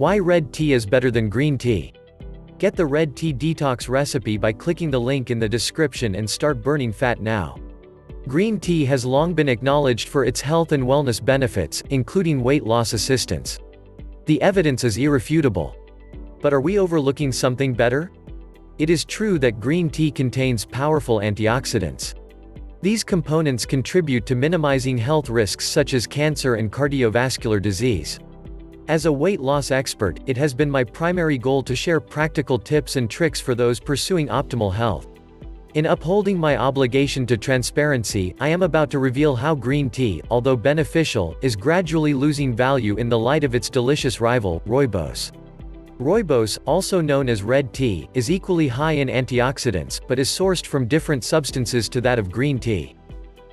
Why red tea is better than green tea? Get the red tea detox recipe by clicking the link in the description and start burning fat now. Green tea has long been acknowledged for its health and wellness benefits, including weight loss assistance. The evidence is irrefutable. But are we overlooking something better? It is true that green tea contains powerful antioxidants. These components contribute to minimizing health risks such as cancer and cardiovascular disease. As a weight loss expert, it has been my primary goal to share practical tips and tricks for those pursuing optimal health. In upholding my obligation to transparency, I am about to reveal how green tea, although beneficial, is gradually losing value in the light of its delicious rival, Rooibos. Rooibos, also known as red tea, is equally high in antioxidants, but is sourced from different substances to that of green tea.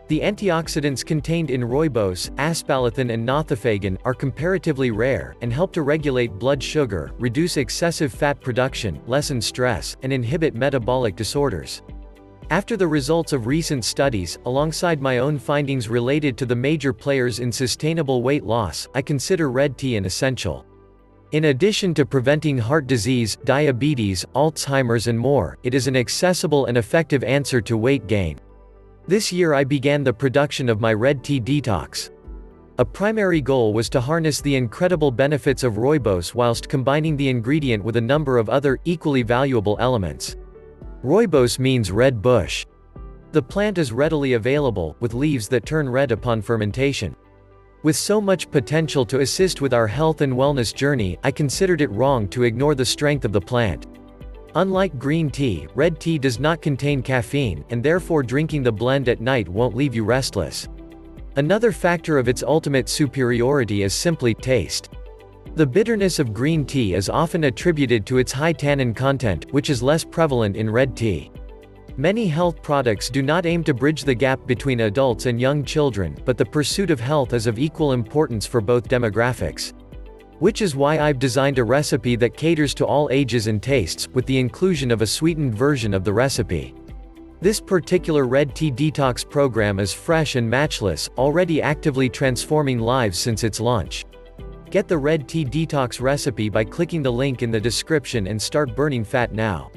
The antioxidants contained in Rooibos, aspalathin and nothofagin, are comparatively rare, and help to regulate blood sugar, reduce excessive fat production, lessen stress, and inhibit metabolic disorders. After the results of recent studies, alongside my own findings related to the major players in sustainable weight loss, I consider red tea an essential. In addition to preventing heart disease, diabetes, Alzheimer's and more, it is an accessible and effective answer to weight gain. This year I began the production of my red tea detox. A primary goal was to harness the incredible benefits of Rooibos whilst combining the ingredient with a number of other, equally valuable elements. Rooibos means red bush. The plant is readily available, with leaves that turn red upon fermentation. With so much potential to assist with our health and wellness journey, I considered it wrong to ignore the strength of the plant. Unlike green tea, red tea does not contain caffeine, and therefore drinking the blend at night won't leave you restless. Another factor of its ultimate superiority is simply taste. The bitterness of green tea is often attributed to its high tannin content, which is less prevalent in red tea. Many health products do not aim to bridge the gap between adults and young children, but the pursuit of health is of equal importance for both demographics. Which is why I've designed a recipe that caters to all ages and tastes, with the inclusion of a sweetened version of the recipe. This particular red tea detox program is fresh and matchless, already actively transforming lives since its launch. Get the red tea detox recipe by clicking the link in the description and start burning fat now.